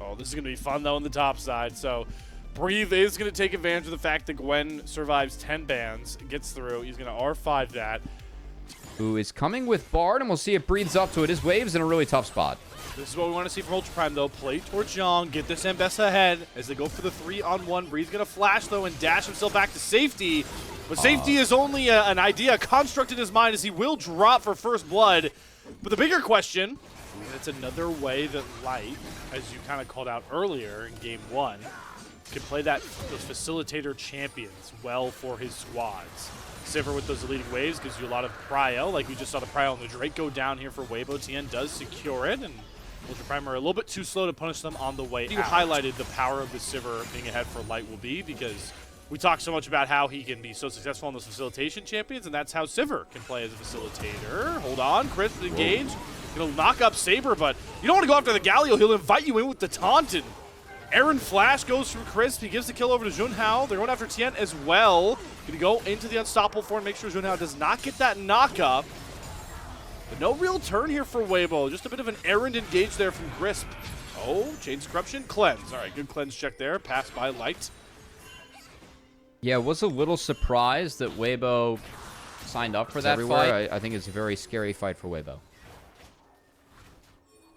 Oh, this is going to be fun, though, on the top side. So Breathe is going to take advantage of the fact that Gwen survives 10 bans, gets through. He's going to R5 that. Who is coming with Bard, and we'll see if Breathes up to it. His Wave's in a really tough spot. This is what we want to see from Ultra Prime, though. Play towards Zhong, get this Ambessa ahead as they go for the 3-on-1. Breeze's going to flash, though, and dash himself back to safety. But safety is only an idea, a construct in his mind, as he will drop for first blood. But the bigger question, and it's another way that Light, as you kind of called out earlier in Game 1, can play those facilitator champions well for his squads. Sivir with those leading waves gives you a lot of prio, like we just saw the prio on the Drake go down here for Weibo. TN does secure it, and Ultra Prime are a little bit too slow to punish them on the way out. You highlighted the power of the Sivir being ahead for Light will be, because we talk so much about how he can be so successful on those facilitation champions, and that's how Sivir can play as a facilitator. Hold on, Chris engaged. Gonna knock up Saber, but you don't want to go after the Galio. He'll invite you in with the taunt, and Aaron Flash goes from Crisp. He gives the kill over to Junhao. They're going after Tien as well. Going to go into the Unstoppable form and make sure Junhao does not get that knock-up. But no real turn here for Weibo. Just a bit of an errand engage there from Crisp. Oh, Chains Corruption, cleanse. All right, good cleanse check there. Passed by Light. Yeah, was a little surprised that Weibo signed up for that fight. I think it's a very scary fight for Weibo.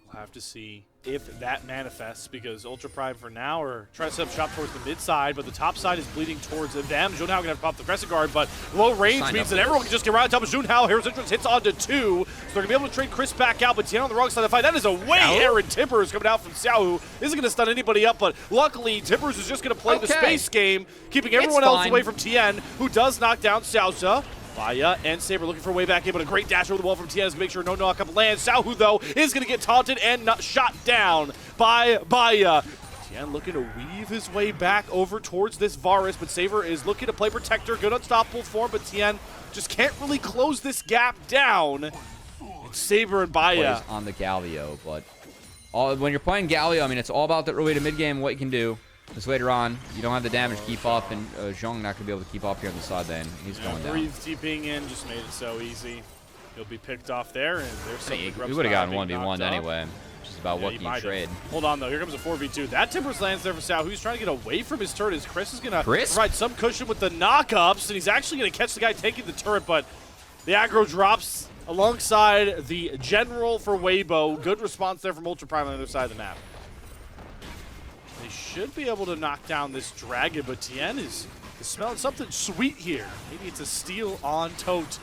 We'll have to see if that manifests, because Ultra Prime for now are trying to set up shop towards the mid side, but the top side is bleeding towards them. Junhao gonna have to pop the Crescent Guard, but low range means that everyone can just get right on top of Junhao. Hero's Entrance hits onto 2, so they're gonna be able to trade Chris back out, but Tien on the wrong side of the fight. That is a way Aaron Timbers coming out from Xiao, who isn't gonna stun anybody up, but luckily Timbers is just gonna play the space game, keeping everyone else away from Tien, who does knock down Xiaoza. Baya and Saber looking for a way back in, but a great dash over the wall from Tien is going to make sure no knock-up lands. Xiaohu, though, is going to get taunted and shot down by Baya. Tien looking to weave his way back over towards this Varus, but Saber is looking to play Protector. Good unstoppable form, but Tien just can't really close this gap down. And Saber and Baya on the Galio, but when you're playing Galio, I mean, it's all about the early to mid-game, what you can do. Because later on, you don't have the damage to keep up, and Zhong not going to be able to keep up here on the side lane. He's going down. Breathe TPing in just made it so easy. He'll be picked off there, and there's something. We would have gotten 1v1 anyway. Just about what can you trade. Hold on, though. Here comes a 4v2. That Timbers lands there for Sao, who's trying to get away from his turret, as Chris is going to provide some cushion with the knockups, and he's actually going to catch the guy taking the turret, but the aggro drops alongside the general for Weibo. Good response there from Ultra Prime on the other side of the map. They should be able to knock down this dragon, but Tien is smelling something sweet here. Maybe it's a steal on Tote.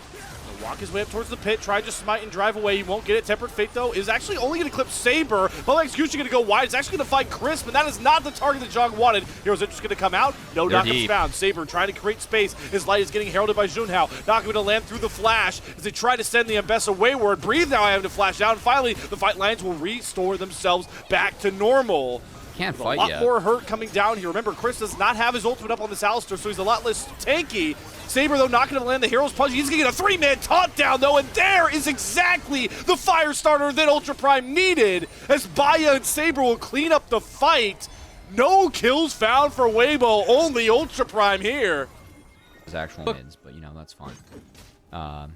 He'll walk his way up towards the pit, try to smite and drive away. He won't get it. Tempered Fate, though, is actually only going to clip Saber. But execution going to go wide. It's actually going to find Crisp, and that is not the target that Zhong wanted. Hero's Interest going to come out. No knockups found. Saber trying to create space. His Light is getting heralded by Junhao. Not going to land through the flash as they try to send the Ambessa wayward. Breathe now having to flash out, and finally the fight lines will restore themselves back to normal. Can't fight yet. A lot more hurt coming down here. Remember, Chris does not have his ultimate up on this Alistar, so he's a lot less tanky. Saber, though, not going to land the Hero's Punch. He's going to get a 3-man taunt down, though, and there is exactly the fire starter that Ultra Prime needed, as Baya and Saber will clean up the fight. No kills found for Weibo, only Ultra Prime here. His actual mids, but, you know, that's fine.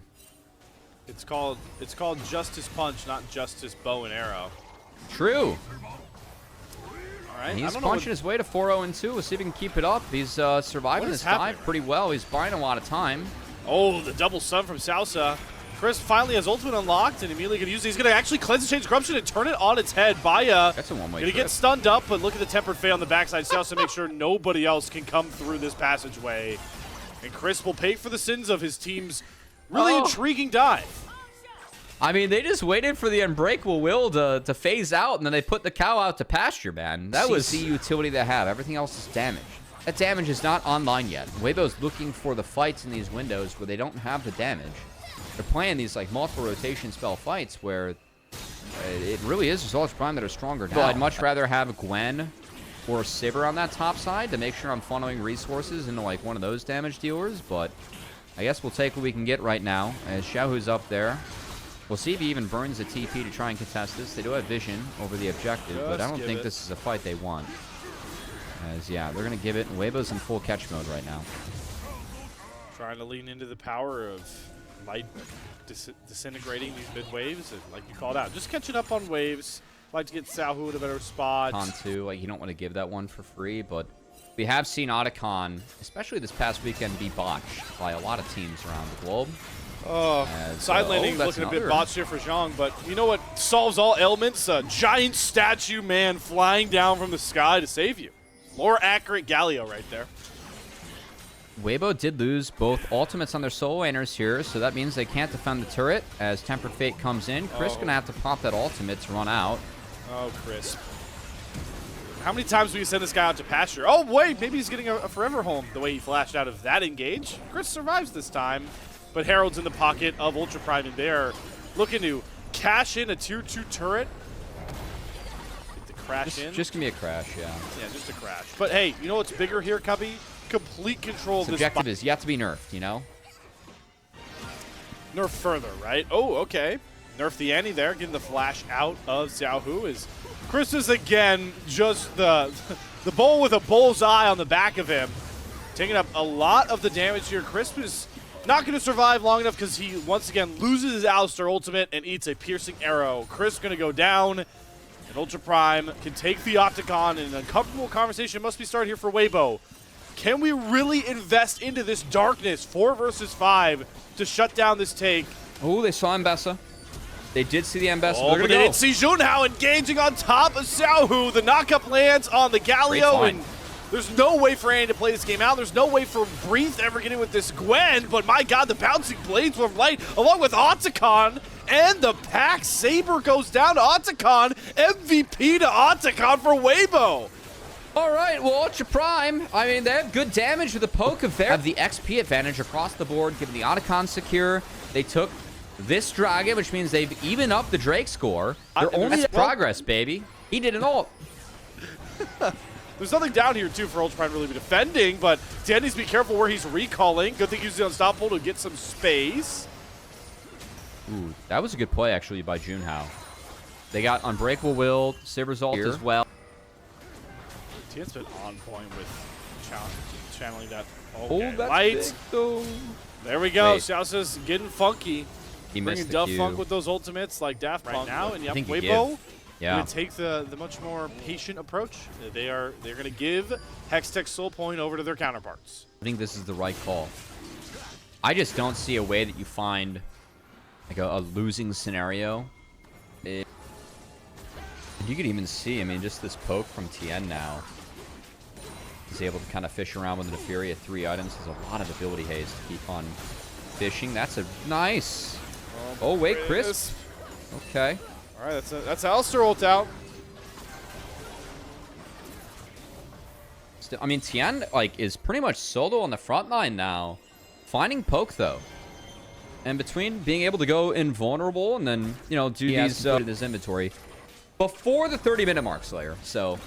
It's called Justice Punch, not Justice Bow and Arrow. True. Right. He's punching his way to 4-0-2. We'll see if he can keep it up. He's surviving this dive pretty well. He's buying a lot of time. Oh, the double stun from Salsa. Chris finally has ultimate unlocked and immediately going to use it. He's going to actually cleanse and change corruption and turn it on its head. Baya that's a one-way going to get stunned up, but look at the Tempered Fate on the backside. Salsa makes sure nobody else can come through this passageway. And Chris will pay for the sins of his team's really intriguing dive. I mean, they just waited for the Unbreakable Will to phase out, and then they put the cow out to pasture, man. That was the utility they have. Everything else is damage. That damage is not online yet. Weibo's looking for the fights in these windows where they don't have the damage. They're playing these, like, multiple rotation spell fights where it really is just Ultra Prime that are stronger now. I'd much rather have Gwen or Sivir on that top side to make sure I'm funneling resources into, like, one of those damage dealers, but I guess we'll take what we can get right now, as Xiaohu's up there. We'll see if he even burns a TP to try and contest this. They do have vision over the objective, but I don't think this is a fight they want. As, yeah, they're going to give it, and Weibo's in full catch mode right now. Trying to lean into the power of Light disintegrating these mid waves, and like you called out, just catching up on waves. Like to get Xiaohu in a better spot. Con too, like you don't want to give that one for free, but we have seen Otacon, especially this past weekend, be botched by a lot of teams around the globe. Side landing looking a bit botched here for Zhang, but you know what solves all ailments? A giant statue man flying down from the sky to save you. More accurate Galio right there. Weibo did lose both ultimates on their solo laners here, so that means they can't defend the turret as Tempered Fate comes in. Chris gonna have to pop that ultimate to run out. Oh, Chris. How many times will you send this guy out to pasture? Oh, wait, maybe he's getting a forever home the way he flashed out of that engage. Chris survives this time, but Harold's in the pocket of Ultra Prime, and they're looking to cash in a tier 2 turret. Get the crash in. Just give me a crash, yeah. Yeah, just a crash. But hey, you know what's bigger here, Cubby? Complete control of this. Objective is yet to be nerfed, you know? Nerf further, right? Oh, okay. Nerf the Annie there, getting the flash out of Xiaohu. Is Chris is again just the bull with a bull's eye on the back of him, taking up a lot of the damage here. Chris is not going to survive long enough because he once again loses his Alistar ultimate and eats a piercing arrow. Chris going to go down, and Ultra Prime can take the Opticon, and an uncomfortable conversation must be started here for Weibo. Can we really invest into this darkness, 4 versus 5, to shut down this take? Oh, they saw Mbessa. They did see the Mbessa. Oh, but they didn't see Junhao engaging on top of Xiaohu. The knockup lands on the Galio, and there's no way for Annie to play this game out. There's no way for Breathe ever getting with this Gwen, but my god, the bouncing blades from Light, along with Otacon, and the pack Saber goes down to Otacon. MVP to Otacon for Weibo. All right, well, Ultra Prime, I mean, they have good damage with the poke of their... have the XP advantage across the board, given the Otacon secure. They took this dragon, which means they've evened up the Drake score. They're only in progress, baby. He did it all. There's nothing down here, too, for Ultra Prime to really be defending, but Dan needs to be careful where he's recalling. Good thing he used the Unstoppable to get some space. Ooh, that was a good play, actually, by Junhao. They got Unbreakable Will, Saber's ult as well. Tian's been on point with channeling that. Okay. Oh, that's Light. big, though. There we go. Xiaosa's getting funky. He bringing Duff Funk with those ultimates like Daft Punk right now. And yep, Weibo going to take the much more patient approach. They're going to give Hextech Soul Point over to their counterparts. I think this is the right call. I just don't see a way that you find like a losing scenario. You could even see, I mean, just this poke from Tien now. He's able to kind of fish around with the Fury at 3 items. Has a lot of ability haze to keep on fishing. That's a nice. Oh wait, Chris. Okay. All right, that's Alistar ult out. Still, I mean, Tien like is pretty much solo on the front line now, finding poke though. And between being able to go invulnerable and then do these in his inventory before the 30-minute mark, Slayer. So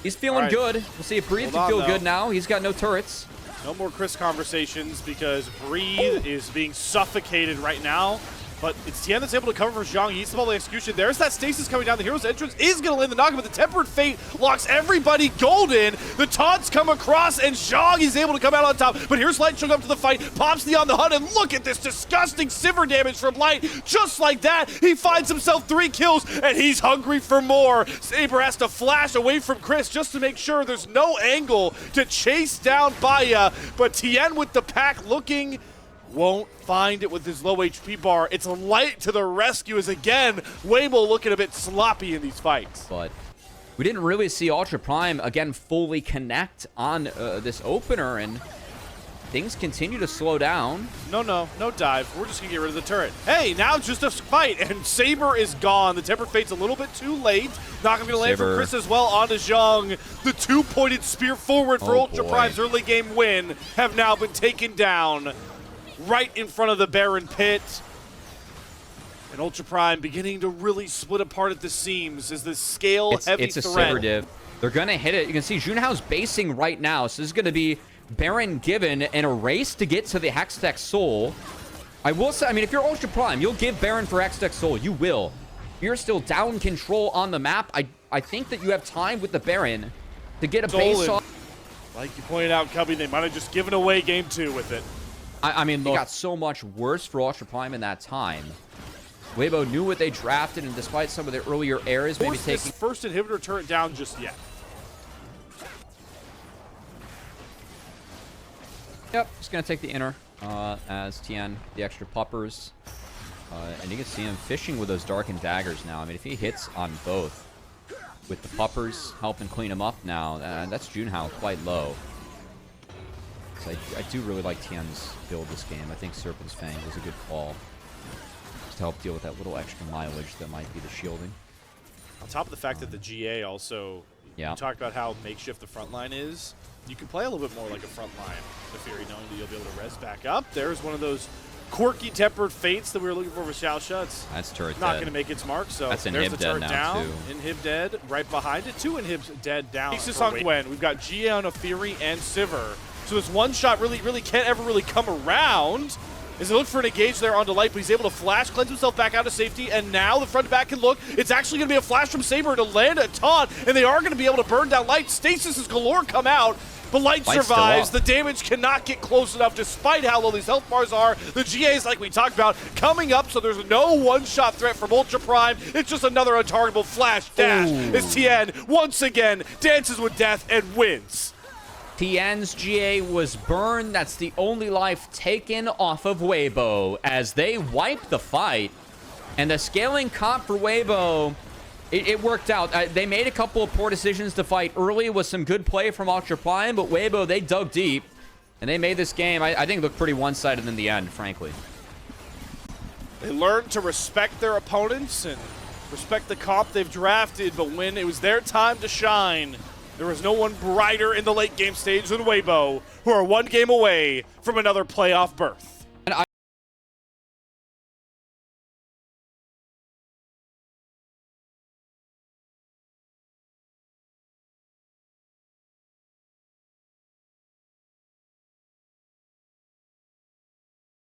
he's feeling good. We'll see if Breathe can feel good now. He's got no turrets. No more Chris conversations because Breathe is being suffocated right now. But it's Tien that's able to cover for Zhang. He needs the ball execution. There's that stasis coming down. The hero's entrance is going to land the knockup, but the Tempered Fate locks everybody golden. The taunts come across, and Zhang is able to come out on top. But here's Light showing up to the fight. Pops the on the hunt, and look at this disgusting Sivir damage from Light. Just like that, he finds himself 3 kills, and he's hungry for more. Saber has to flash away from Chris just to make sure there's no angle to chase down Baya. But Tien with the pack looking... won't find it with his low HP bar. It's Light to the rescue as, again, Weibo looking a bit sloppy in these fights. But we didn't really see Ultra Prime, again, fully connect on this opener, and things continue to slow down. No dive. We're just going to get rid of the turret. Hey, now it's just a fight, and Saber is gone. The Tempered Fate's a little bit too late. Not going to land for Chris as well onto Zhang. The 2-pointed spear forward for Ultra Prime's early game win have now been taken down. Right in front of the Baron pit. And Ultra Prime beginning to really split apart at the seams as this scale-heavy threat. It's a Saber div. They're going to hit it. You can see Junhao's basing right now, so this is going to be Baron given and a race to get to the Hextech Soul. I will say, I mean, if you're Ultra Prime, you'll give Baron for Hextech Soul. You will. You're still down control on the map. I think that you have time with the Baron to get a base off. Like you pointed out, Cubby, they might have just given away game 2 with it. I mean, it got so much worse for Ultra Prime in that time. Weibo knew what they drafted, and despite some of their earlier errors, maybe Force taking... this first inhibitor turret down just yet. Yep, just going to take the inner as Tien, the extra puppers. And you can see him fishing with those darkened daggers now. I mean, if he hits on both, with the puppers helping clean him up now, that's Junhao quite low. So I do really like Tien's build this game. I think Serpent's Fang was a good call, just to help deal with that little extra mileage that might be the shielding. On top of the fact that the GA also, Yeah. you talked about how makeshift the front line is. You can play a little bit more like a front line, the Fury, knowing that you'll be able to res back up. There's one of those quirky tempered fates that we were looking for with Xiaosha. It's That's turret not dead. going to make its mark, so That's there's the inhib dead turret now, down. too. Inhib dead, right behind it. 2 inhibs dead down. Aces on Gwen. We've got GA on a Fury and Sivir. So this one shot really can't ever really come around. As they look for an engage there onto Light, but he's able to flash, cleanse himself back out of safety, and now the front to back can look. It's actually going to be a flash from Saber to land a taunt, and they are going to be able to burn down Light. Stasis is galore come out, but Light survives. The damage cannot get close enough despite how low these health bars are. The GAs, like we talked about, coming up, so there's no one-shot threat from Ultra Prime. It's just another untargetable flash dash as Tien once again dances with death and wins. Tien's GA was burned. That's the only life taken off of Weibo as they wipe the fight. And the scaling comp for Weibo, it worked out. They made a couple of poor decisions to fight early with some good play from Ultra Prime, but Weibo, they dug deep. And they made this game, I think, look pretty one-sided in the end, frankly. They learned to respect their opponents and respect the comp they've drafted, but when it was their time to shine, there was no one brighter in the late game stage than Weibo, who are one game away from another playoff berth.